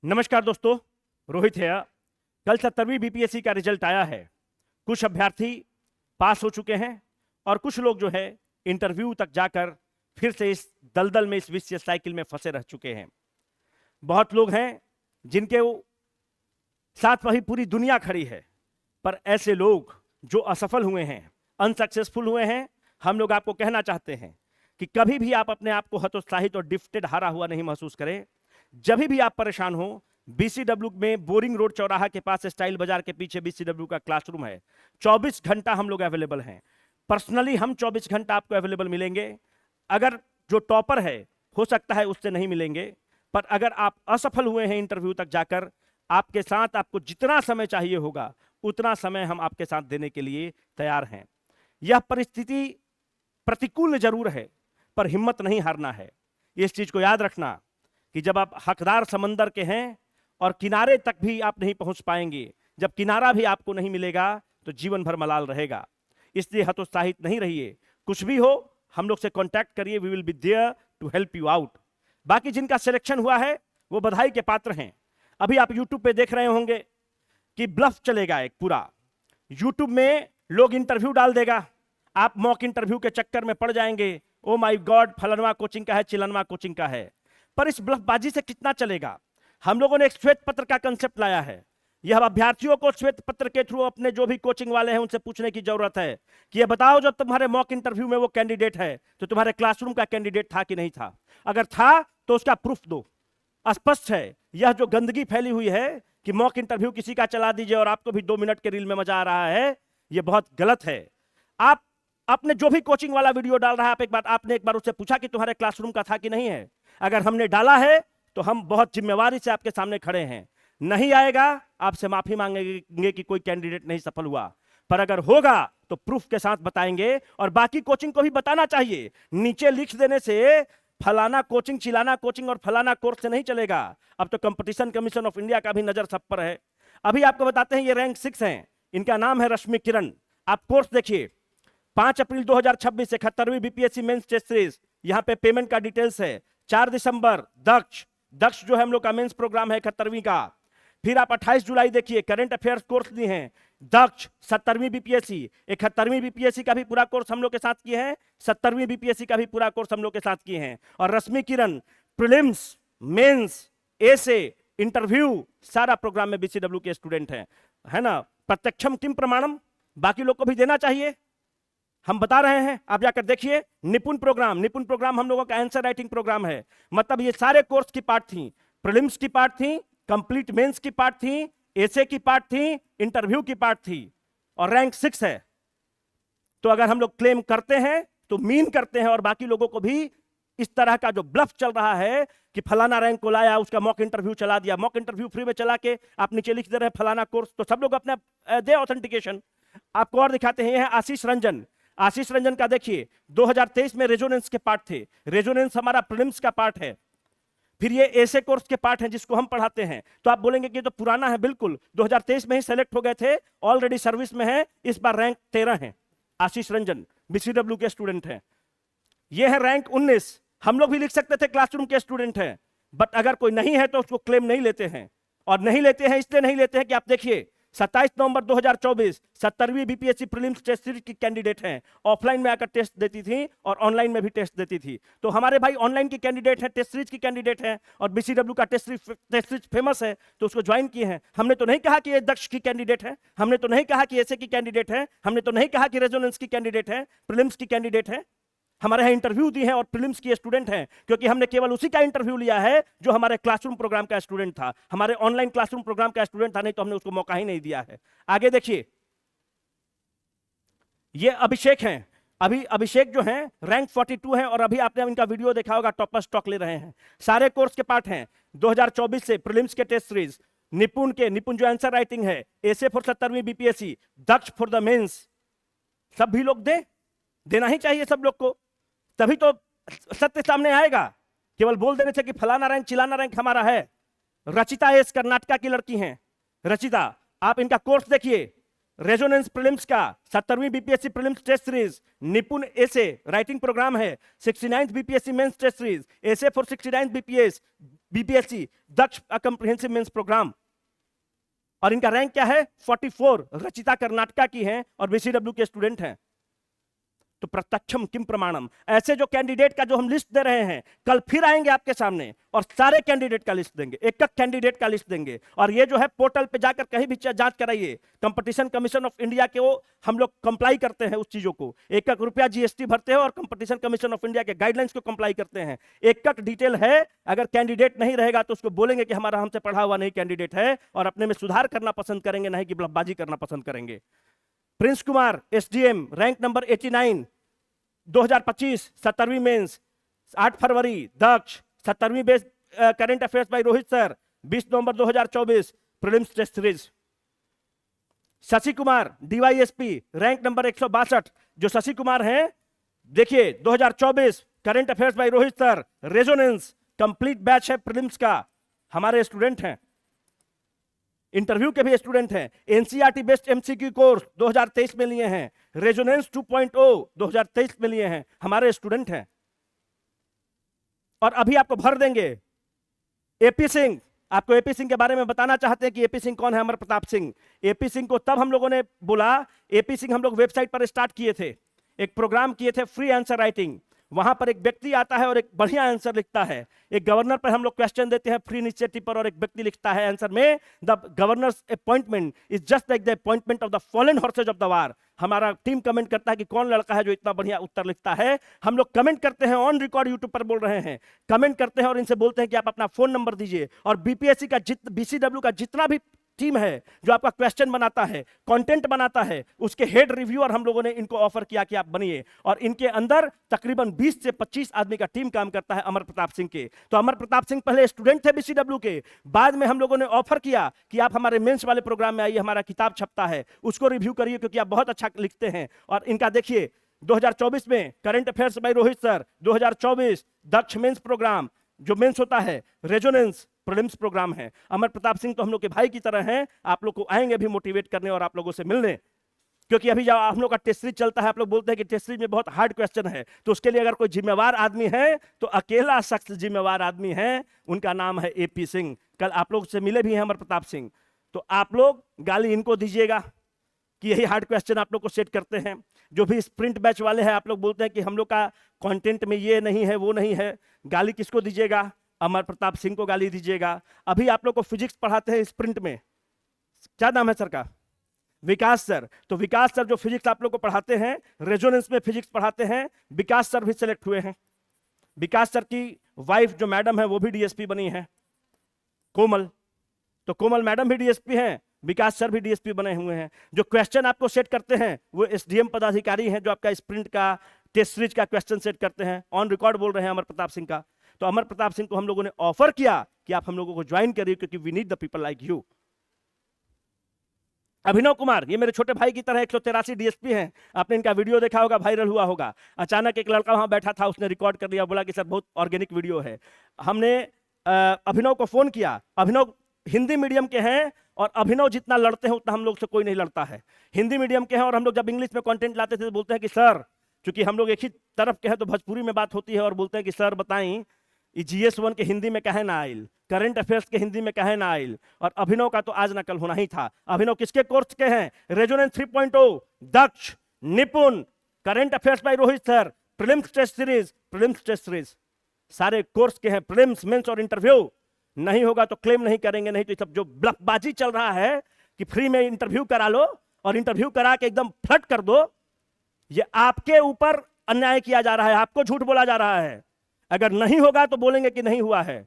नमस्कार दोस्तों, रोहित है। कल 70वीं बीपीएससी का रिजल्ट आया है। कुछ अभ्यर्थी पास हो चुके हैं और कुछ लोग जो है इंटरव्यू तक जाकर फिर से इस दलदल में, इस विशियस साइकिल में फंसे रह चुके हैं। बहुत लोग हैं जिनके साथ वही पूरी दुनिया खड़ी है, पर ऐसे लोग जो असफल हुए हैं, अनसक्सेसफुल हुए हैं, हम लोग आपको कहना चाहते हैं कि कभी भी आप अपने आप को हतोत्साहित और डिफिटेड, हारा हुआ नहीं महसूस करें। जब भी आप परेशान हो, बीसीडब्ल्यू में बोरिंग रोड चौराहा के पास स्टाइल बाजार के पीछे बीसीडब्ल्यू का क्लासरूम है। 24 घंटा हम लोग अवेलेबल हैं। पर्सनली हम 24 घंटा आपको अवेलेबल मिलेंगे। अगर जो टॉपर है, हो सकता है उससे नहीं मिलेंगे, पर अगर आप असफल हुए हैं इंटरव्यू तक जाकर, आपके साथ आपको जितना समय चाहिए होगा उतना समय हम आपके साथ देने के लिए तैयार हैं। यह परिस्थिति प्रतिकूल जरूर है, पर हिम्मत नहीं हारना है। इस चीज को याद रखना कि जब आप हकदार समंदर के हैं और किनारे तक भी आप नहीं पहुंच पाएंगे, जब किनारा भी आपको नहीं मिलेगा तो जीवन भर मलाल रहेगा। इसलिए हतोत्साहित नहीं रहिए। कुछ भी हो, हम लोग से कांटेक्ट करिए, we will be there to help you out. बाकी जिनका सिलेक्शन हुआ है वो बधाई के पात्र हैं। अभी आप यूट्यूब पे देख रहे होंगे कि ब्लफ चलेगा एक पूरा। यूट्यूब में लोग इंटरव्यू डाल देगा, आप मॉक इंटरव्यू के चक्कर में पड़ जाएंगे। ओ माय गॉड, फलनवा कोचिंग का है, चिलनवा कोचिंग का है। पर इस ब्लफबाजी से कितना चलेगा? हम लोगों ने एक श्वेत पत्र का कंसेप्ट लाया है। यह अभ्यर्थियों को श्वेत पत्र के थ्रू अपने जो भी कोचिंग वाले हैं उनसे पूछने की जरूरत है कि ये बताओ, जब तुम्हारे मॉक इंटरव्यू में वो कैंडिडेट है तो तुम्हारे क्लासरूम का कैंडिडेट था कि नहीं था? अगर था तो उसका प्रूफ दो। स्पष्ट है, यह जो गंदगी फैली हुई है कि मॉक इंटरव्यू किसी का चला दीजिए और आपको भी 2 मिनट के रील में मजा आ रहा है, यह बहुत गलत है। आप अपने जो भी कोचिंग वाला वीडियो डाल रहा है, आपने एक बार उससे पूछा कि तुम्हारे क्लासरूम का था कि नहीं है? अगर हमने डाला है तो हम बहुत जिम्मेवारी से आपके सामने खड़े हैं। नहीं आएगा, आपसे माफी मांगेंगे कि कोई कैंडिडेट नहीं सफल हुआ, पर अगर होगा तो प्रूफ के साथ बताएंगे। और बाकी कोचिंग को भी बताना चाहिए। नीचे लिख देने से फलाना कोचिंग, चिलाना कोचिंग और फलाना कोर्स से नहीं चलेगा। अब तो कंपटीशन कमीशन ऑफ इंडिया का भी नजर सब पर है। अभी आपको बताते हैं, ये रैंक 6 हैं, इनका नाम है रश्मि किरण। आप कोर्स देखिए, 5 अप्रैल 2026 से 71वीं बीपीएससी मेंस टेस्ट सीरीज, यहां पे पेमेंट का डिटेल्स है। 4 दिसंबर दक्ष जो है हम लोग का मेंस प्रोग्राम है 71वीं का। फिर आप 28 जुलाई देखिए, करंट अफेयर्स कोर्स दिए हैं दक्ष 70वीं बीपीएससी। 71वीं बीपीएससी का भी पूरा कोर्स हम लोग के साथ किए हैं, 70वीं बीपीएससी का भी पूरा कोर्स हम लोग के साथ किए हैं। और रश्मि किरण प्रीलिम्स, मेंस, एसे, इंटरव्यू, सारा प्रोग्राम में बीसीडब्ल्यू के स्टूडेंट हैं, है ना। प्रत्यक्षम किम प्रमाणम, बाकी लोग को भी देना चाहिए। हम बता रहे हैं, आप जाकर देखिए। निपुण प्रोग्राम हम लोगों का आंसर राइटिंग प्रोग्राम है। मतलब ये सारे कोर्स की पार्ट थी, प्रीलिम्स की पार्ट थी, कंप्लीट मेंस की पार्ट थी, एसे की पार्ट थी, इंटरव्यू की पार्ट थी, और रैंक 6 है। तो अगर हम लोग क्लेम करते हैं तो मीन करते हैं। और बाकी लोगों को भी इस तरह का जो ब्लफ चल रहा है कि फलाना रैंक को लाया, उसका मॉक इंटरव्यू चला दिया, मॉक इंटरव्यू फ्री में चला के आप नीचे लिख दे रहे हैं फलाना कोर्स, तो सब लोग अपने दे ऑथेंटिकेशन। आपको और दिखाते हैं, यह आशीष रंजन का देखिए, 2023 में रेजोनेंस के पार्ट थे। रेजोनेंस हमारा प्रीलिम्स का पार्ट है। फिर ये ऐसे कोर्स के पार्ट हैं जिसको हम पढ़ाते हैं। तो आप बोलेंगे कि ये तो पुराना है। बिल्कुल, 2023 में ही सेलेक्ट हो गए थे, ऑलरेडी सर्विस में है, इस बार रैंक 13 है। आशीष रंजन बीसीडब्ल्यू के स्टूडेंट हैं। ये है रैंक 19। हम लोग भी लिख सकते थे क्लासरूम के स्टूडेंट हैं, बट अगर कोई नहीं है तो उसको क्लेम नहीं लेते हैं। और नहीं लेते हैं इसलिए नहीं लेते हैं कि आप देखिए, 27 नवंबर 2024 70वीं बीपीएससी प्रीलिम्स टेस्ट सीरीज की कैंडिडेट हैं। ऑफलाइन में आकर टेस्ट देती थी और ऑनलाइन में भी टेस्ट देती थी। तो हमारे भाई ऑनलाइन की कैंडिडेट हैं, टेस्ट सीरीज की कैंडिडेट हैं, और बीसीडब्ल्यू का टेस्ट सीरीज फेमस है तो उसको ज्वाइन किए हैं। हमने तो नहीं कहा कि ये दक्ष की कैंडिडेट है, हमने तो नहीं कहा कि ऐसे की कैंडिडेट है, हमने तो नहीं कहा कि रेजोनेंस की कैंडिडेट है, प्रीलिम्स की कैंडिडेट है। हमारे यहाँ इंटरव्यू दी है और प्रीलिम्स की स्टूडेंट हैं, क्योंकि हमने केवल उसी का इंटरव्यू लिया है जो हमारे क्लासरूम प्रोग्राम का स्टूडेंट था, हमारे ऑनलाइन क्लासरूम प्रोग्राम का स्टूडेंट था, नहीं तो हमने उसको मौका ही नहीं दिया है। आगे देखिए, ये अभिषेक हैं। अभी अभिषेक जो हैं रैंक 42 हैं, और अभी आपने इनका वीडियो देखा होगा, टॉपर स्टॉक ले रहे हैं। सारे कोर्स के पार्ट हैं 2024 से प्रीलिम्स के टेस्ट सीरीज, निपुण जो आंसर राइटिंग है, एसे फॉर 70वीं BPSC, Daksh for the mains. सब भी लोग देना ही चाहिए सब लोग को, तभी तो सत्य सामने आएगा। केवल बोल देने से कि फलाना रैंक चिलाना रैंक हमारा है। रचिता एस कर्नाटका की लड़की हैं। रचिता, आप इनका कोर्स देखिए, रेजोनेंस प्रीलिम्स का 70वीं BPSC prelims test series, Nipun essay writing program है, 69th BPSC mains test series, essay for 69th BPS, BPSC Daksh comprehensive mains program, और इनका रैंक क्या है 44। रचिता कर्नाटका की हैं और बीसीडब्ल्यू के स्टूडेंट हैं। तो प्रत्यक्षम किम प्रमाणम, ऐसे जो कैंडिडेट का जो हम लिस्ट दे रहे हैं, कल फिर आएंगे आपके सामने और सारे कैंडिडेट का लिस्ट देंगे, एक एक कैंडिडेट का लिस्ट देंगे। और ये जो है पोर्टल पे जाकर कहीं भी जांच कराइए, कंपटीशन कमीशन ऑफ इंडिया के वो हम लोग कंप्लाई करते हैं उस चीजों को, एक एक रुपया जीएसटी भरते हैं और कंपटीशन कमीशन ऑफ इंडिया के गाइडलाइंस को कंप्लाई करते हैं। एक एक डिटेल है। अगर कैंडिडेट नहीं रहेगा तो उसको बोलेंगे कि हमारा हमसे पढ़ा हुआ नहीं कैंडिडेट है, और अपने में सुधार करना पसंद करेंगे, नहीं कि ब्लफबाजी करना पसंद करेंगे। Prince Kumar SDM rank number 89, 2025 17वीं मेंस 8 फरवरी। दक्ष 17वीं base current affairs by Rohit sir 20 नवंबर 2024 prelims test series. Shashi Kumar DYSP rank number 162, जो शशि कुमार हैं देखिए 2024 current affairs by Rohit sir Resonance complete batch है प्रीलिम्स का, हमारे स्टूडेंट हैं, इंटरव्यू के भी स्टूडेंट हैं। एनसीईआरटी बेस्ड एमसीक्यू कोर्स 2023 में लिए हैं, रेजोनेंस 2.0 2023 में लिए हैं, हमारे स्टूडेंट हैं। और अभी आपको भर देंगे एपी सिंह। आपको एपी सिंह के बारे में बताना चाहते हैं कि एपी सिंह कौन है। अमर प्रताप सिंह, एपी सिंह को तब हम लोगों ने बोला, एपी सिंह हम लोग वेबसाइट पर स्टार्ट किए थे, एक प्रोग्राम किए थे फ्री आंसर राइटिंग। वहां पर एक व्यक्ति आता है और एक बढ़िया आंसर लिखता है। एक गवर्नर पर हम लोग क्वेश्चन देते हैं फ्री इनिशिएटिव पर, और एक व्यक्ति लिखता है आंसर में, the governors appointment is just like the appointment of the fallen horse's of the war. हमारा टीम कमेंट करता है कि कौन लड़का है जो इतना बढ़िया उत्तर लिखता है। हम लोग कमेंट करते हैं, ऑन रिकॉर्ड यूट्यूब पर बोल रहे हैं, कमेंट करते हैं और इनसे बोलते हैं कि आप अपना फोन नंबर दीजिए। और बीपीएससी का बीसीडब्ल्यू का जितना भी टीम है जो आपका क्वेश्चन बनाता है, कंटेंट बनाता है, उसके हेड रिव्यूअर हम लोगों ने इनको ऑफर किया कि आप बनिए। और इनके अंदर तकरीबन 20 से 25 आदमी का टीम काम करता है अमर प्रताप सिंह के। तो अमर प्रताप सिंह पहले स्टूडेंट थे बीसीडब्ल्यू के, बाद में हम लोगों ने ऑफर किया कि आप हमारे मेंस वाले प्रोग्राम में आइए, हमारा किताब छपता है, उसको रिव्यू करिए क्योंकि आप बहुत अच्छा लिखते हैं। और इनका देखिए 2024 में current affairs by Rohit sir, 2024 Daksh mains program, जो मेंस होता है रेजोनेंस प्रीलिम्स प्रोग्राम है। अमर प्रताप सिंह तो हम लोग के भाई की तरह हैं, आप लोग को आएंगे भी मोटिवेट करने और आप लोगों से मिलने, क्योंकि अभी जब हम लोग का टेस्ट सीरीज चलता है, आप लोग बोलते हैं कि टेस्ट सीरीज में बहुत हार्ड क्वेश्चन है, तो उसके लिए अगर कोई जिम्मेवार आदमी है तो अकेला शख्स जिम्मेवार आदमी है, उनका नाम है एपी सिंह। कल आप लोग से मिले भी हैं अमर प्रताप सिंह, तो आप लोग गाली इनको दीजिएगा कि यही हार्ड क्वेश्चन आप लोग को सेट करते हैं। जो भी स्प्रिंट बैच वाले हैं, आप लोग बोलते हैं कि हम लोग का कंटेंट में ये नहीं है वो नहीं है, गाली किसको दीजिएगा? अमर प्रताप सिंह को गाली दीजिएगा। अभी आप लोग को फिजिक्स पढ़ाते हैं स्प्रिंट में, क्या नाम है सर का? विकास सर। तो विकास सर जो फिजिक्स आप लोग को पढ़ाते हैं, रेजोनेंस में फिजिक्स पढ़ाते हैं, विकास सर भी सिलेक्ट हुए हैं। विकास सर की वाइफ जो मैडम है वो भी डीएसपी बनी है, कोमल। तो कोमल मैडम भी डीएसपी हैं, विकास सर भी डीएसपी बने हुए हैं। जो क्वेश्चन आपको सेट करते हैं वो एसडीएम पदाधिकारी हैं, जो आपका स्प्रिंट का टेस्ट सीरीज का क्वेश्चन सेट करते हैं। ऑन रिकॉर्ड बोल रहे हैं अमर प्रताप सिंह का। तो अमर प्रताप सिंह को हम लोगों ने ऑफर किया कि आप हम लोगों को ज्वाइन करिए, क्योंकि we need the people like you. Abhinav Kumar, ये मेरे छोटे भाई की तरह 183 डीएसपी हैं। आपने इनका वीडियो देखा होगा, वायरल हुआ होगा। अचानक एक लड़का वहां बैठा था, उसने रिकॉर्ड कर लिया, बोला कि सर बहुत ऑर्गेनिक वीडियो है। हमने अभिनव को फोन किया। अभिनव हिंदी मीडियम के हैं और अभिनव जितना लड़ते हैं उतना हम लोग से कोई नहीं लड़ता है। हिंदी मीडियम के हैं और हम लोग जब इंग्लिश में कंटेंट लाते थे तो बोलते हैं कि सर, चूंकि हम लोग एक ही तरफ के हैं तो भोजपुरी में बात होती है, और बोलते हैं कि सर बताएं GS1 के हिंदी में कहे ना आइल, करंट अफेयर्स के हिंदी में कहे ना आइल। और अभिनव का तो आज ना कल होना ही था। अभिनव किसके कोर्स के हैं? Resonance 3.0, Daksh, Nipun, current affairs by Rohit sir, prelims test series, prelims test series, सारे कोर्स के हैं। प्रीलिम्स, मेंस और इंटरव्यू नहीं होगा तो क्लेम नहीं करेंगे। नहीं तो सब जो ब्लफबाजी चल रहा है कि फ्री में इंटरव्यू करा लो और इंटरव्यू करा के एकदम फ्लड कर दो, ये आपके ऊपर अन्याय किया जा रहा है, आपको झूठ बोला जा रहा है। अगर नहीं होगा तो बोलेंगे कि नहीं हुआ है,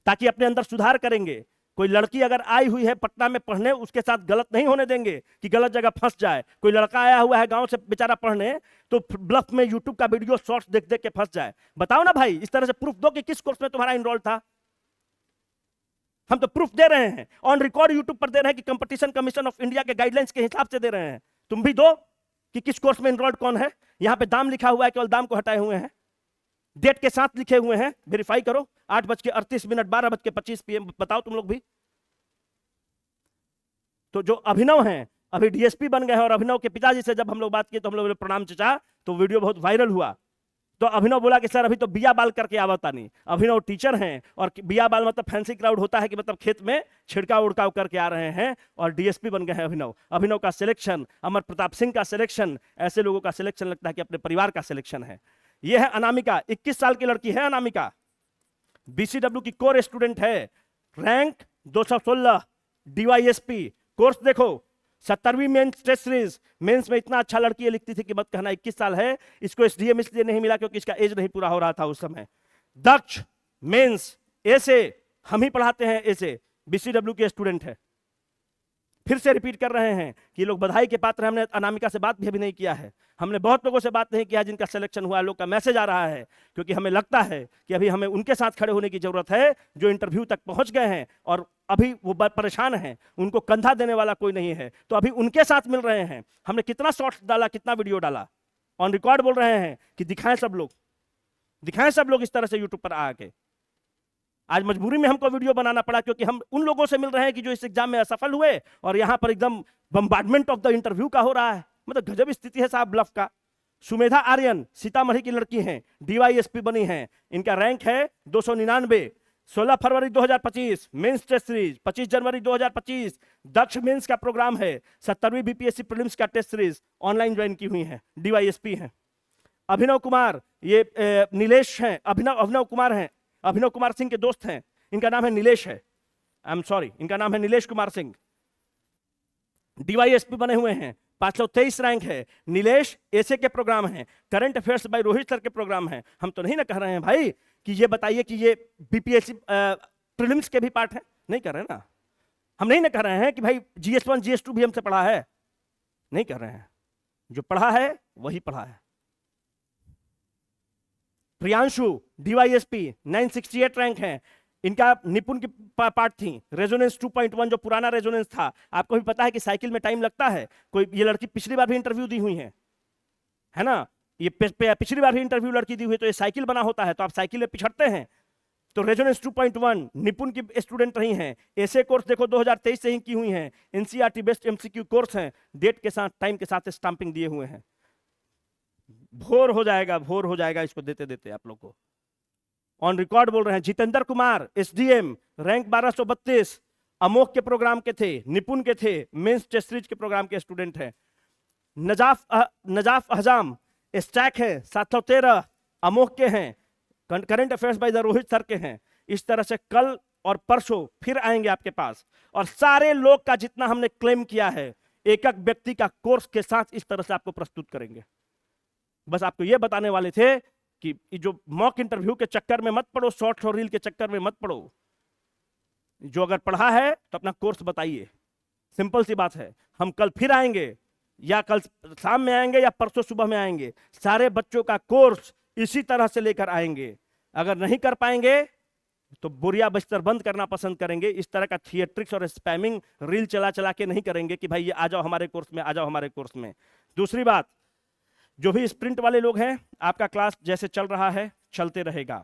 ताकि अपने अंदर सुधार करेंगे। कोई लड़की अगर आई हुई है पटना में पढ़ने, उसके साथ गलत नहीं होने देंगे कि गलत जगह फंस जाए। कोई लड़का आया हुआ है गांव से बेचारा पढ़ने, तो ब्लफ में यूट्यूब का वीडियो शॉर्ट्स देख देख के फंस जाए। बताओ ना भाई, इस तरह से प्रूफ दो कि किस कोर्स में तुम्हारा इनरोल था। हम तो प्रूफ दे रहे हैं, ऑन रिकॉर्ड यूट्यूब पर दे रहे हैं कि कंपटीशन कमीशन ऑफ इंडिया के गाइडलाइंस के हिसाब से दे रहे हैं। तुम भी दो कि किस कोर्स में इनरोल्ड कौन है। यहां पे दाम लिखा हुआ है, केवल दाम को हटाए हुए हैं, डेट के साथ लिखे हुए हैं, वेरीफाई करो। 8:38, 12:25 PM, बताओ तुम लोग भी। तो जो अभिनव हैं अभी डीएसपी बन गए हैं, और अभिनव के पिताजी से जब हम लोग बात किए तो हम लोग प्रणाम चचा, तो वीडियो बहुत वायरल हुआ। तो अभिनव बोला कि सर अभी तो बिया बाल करके आवता नहीं। अभिनव टीचर हैं और बिया बाल मतलब फैंसी क्राउड होता है कि मतलब खेत में छिड़काव उड़काव करके आ रहे हैं और डीएसपी बन गए हैं अभिनव। अभिनव का सिलेक्शन, अमर प्रताप सिंह का सिलेक्शन, ऐसे लोगों का सिलेक्शन लगता है कि अपने परिवार का सिलेक्शन है। यह है अनामिका, 21 साल की लड़की है अनामिका, बीसीडब्ल्यू की कोर स्टूडेंट है, रैंक 216, डीवाईएसपी। कोर्स देखो 70वीं मेंस टेस्ट सीरीज, मेंस में इतना अच्छा लड़की है लिखती थी कि मत कहना। 21 साल है, इसको एसडीएम इसलिए नहीं मिला क्योंकि इसका एज नहीं पूरा हो रहा था उस समय। दक्ष मेंस ऐसे हम ही पढ़ाते हैं, ऐसे बीसीडब्ल्यू के स्टूडेंट है। फिर से रिपीट कर रहे हैं कि लोग बधाई के पात्र हैं। हमने अनामिका से बात भी अभी नहीं किया है, हमने बहुत लोगों से बात नहीं किया जिनका सिलेक्शन हुआ। लोग का मैसेज आ रहा है क्योंकि हमें लगता है कि अभी हमें उनके साथ खड़े होने की जरूरत है जो इंटरव्यू तक पहुंच गए हैं और अभी वो परेशान हैं, उनको कंधा देने वाला कोई नहीं है, तो अभी उनके साथ मिल रहे हैं। हमने कितना शॉर्ट्स डाला, कितना वीडियो डाला, ऑन रिकॉर्ड बोल रहे हैं कि दिखाएं सब लोग, दिखाएं सब लोग इस तरह से यूट्यूब पर आके। आज मजबूरी में हमको वीडियो बनाना पड़ा क्योंकि हम उन लोगों से मिल रहे हैं कि जो इस एग्जाम में असफल हुए और यहां पर एकदम बम्बार्डमेंट ऑफ द इंटरव्यू का हो रहा है। मतलब गजब स्थिति है साहब ब्लफ का। सुमेधा आर्यन सीतामढ़ी की लड़की हैं, डीवाईएसपी बनी हैं, इनका रैंक है 299। 16 फरवरी 2025 मेंस टेस्ट सीरीज, 25 जनवरी 2025 दक्ष मेंस का प्रोग्राम है, 70वीं बीपीएससी प्रीलिम्स का टेस्ट सीरीज ऑनलाइन ज्वाइन की हुई है, डीवाईएसपी हैं। अभिनव कुमार, ये नीलेश हैं, अभिनव कुमार हैं, अभिनव कुमार सिंह के दोस्त हैं, इनका नाम है नीलेश है, आई एम सॉरी, इनका नाम है नीलेश कुमार सिंह, डीवाईएसपी बने हुए हैं, 523 रैंक है। नीलेश ऐसे के प्रोग्राम हैं, current affairs by Rohit sir के प्रोग्राम हैं। हम तो नहीं ना कह रहे हैं भाई कि ये बताइए कि ये बीपीएससी प्रीलिम्स के भी पार्ट है, नहीं कर रहे ना। हम नहीं ना कह रहे हैं कि भाई GS1 GS2 भी हमसे पढ़ा है, नहीं कर रहे हैं, जो पढ़ा है वही पढ़ा है। प्रियांशु डीवाईएसपी 968 रैंक है, इनका निपुण की पार्ट थी रेजोनेंस 2.1 जो पुराना रेजोनेंस था। आपको भी पता है कि साइकिल में टाइम लगता है। कोई ये लड़की पिछली बार भी इंटरव्यू दी हुई है ना, ये पिछली बार भी इंटरव्यू लड़की दी हुई, तो ये साइकिल बना होता है तो आप साइकिल में पिछड़ते हैं। तो रेजोनेंस 2.1 निपुण की स्टूडेंट रही हैं। ऐसे कोर्स देखो 2023 से ही की हुई हैं, एनसीईआरटी बेस्ट एमसीक्यू कोर्स हैं, डेट के साथ टाइम के साथ स्टाम्पिंग दिए हुए हैं। भोर हो जाएगा इसको देते देते आप लोग को। ऑन रिकॉर्ड बोल रहे हैं। Jitendra Kumar SDM rank 1232, Amok के प्रोग्राम के थे, निपुण के थे, मेंस टेस्ट सीरीज के प्रोग्राम के स्टूडेंट हैं। नजाफ हजाम स्टैक है 713, अमोक के हैं, current affairs by the Rohit sir के हैं। इस तरह से कल और परसों फिर आएंगे आपके पास और सारे लोग का जितना हमने क्लेम किया है एक एक व्यक्ति का कोर्स के साथ इस तरह से आपको प्रस्तुत करेंगे। बस आपको यह बताने वाले थे कि जो मॉक इंटरव्यू के चक्कर में मत पड़ो, शॉर्ट और रील के चक्कर में मत पड़ो। जो अगर पढ़ा है तो अपना कोर्स बताइए, सिंपल सी बात है। हम कल फिर आएंगे, या कल शाम में आएंगे या परसों सुबह में आएंगे, सारे बच्चों का कोर्स इसी तरह से लेकर आएंगे। अगर नहीं कर पाएंगे तो बोरिया बस्तर बंद करना पसंद करेंगे। इस तरह का थिएट्रिक्स और स्पैमिंग रील चला चला के नहीं करेंगे कि भाई ये आ जाओ हमारे कोर्स में, आ जाओ हमारे कोर्स में। दूसरी बात, जो भी स्प्रिंट वाले लोग हैं, आपका क्लास जैसे चल रहा है चलते रहेगा।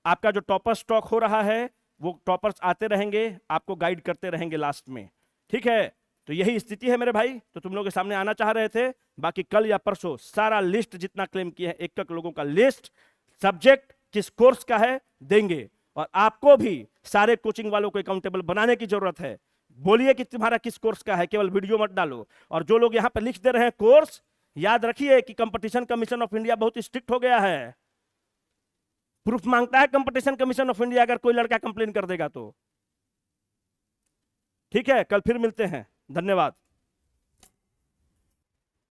आपका जो टॉपर स्टॉक हो रहा है वो टॉपर्स आते रहेंगे, आपको गाइड करते रहेंगे लास्ट में, ठीक है। तो यही स्थिति है मेरे भाई, तो तुम लोगों के सामने आना चाह रहे थे। बाकी कल या परसों सारा लिस्ट जितना क्लेम किया है एक एक लोगों का लिस्ट, सब्जेक्ट किस कोर्स का है देंगे। और आपको भी सारे कोचिंग वालों को अकाउंटेबल बनाने की जरूरत है। बोलिए कि तुम्हारा किस कोर्स का है, केवल वीडियो मत डालो। और जो लोग यहाँ पे लिख दे रहे हैं कोर्स, याद रखिए कि कंपटीशन कमीशन ऑफ इंडिया बहुत स्ट्रिक्ट हो गया है। प्रूफ मांगता है कंपटीशन कमीशन ऑफ इंडिया अगर कोई लड़का कंप्लेन कर देगा तो। ठीक है, कल फिर मिलते हैं, धन्यवाद।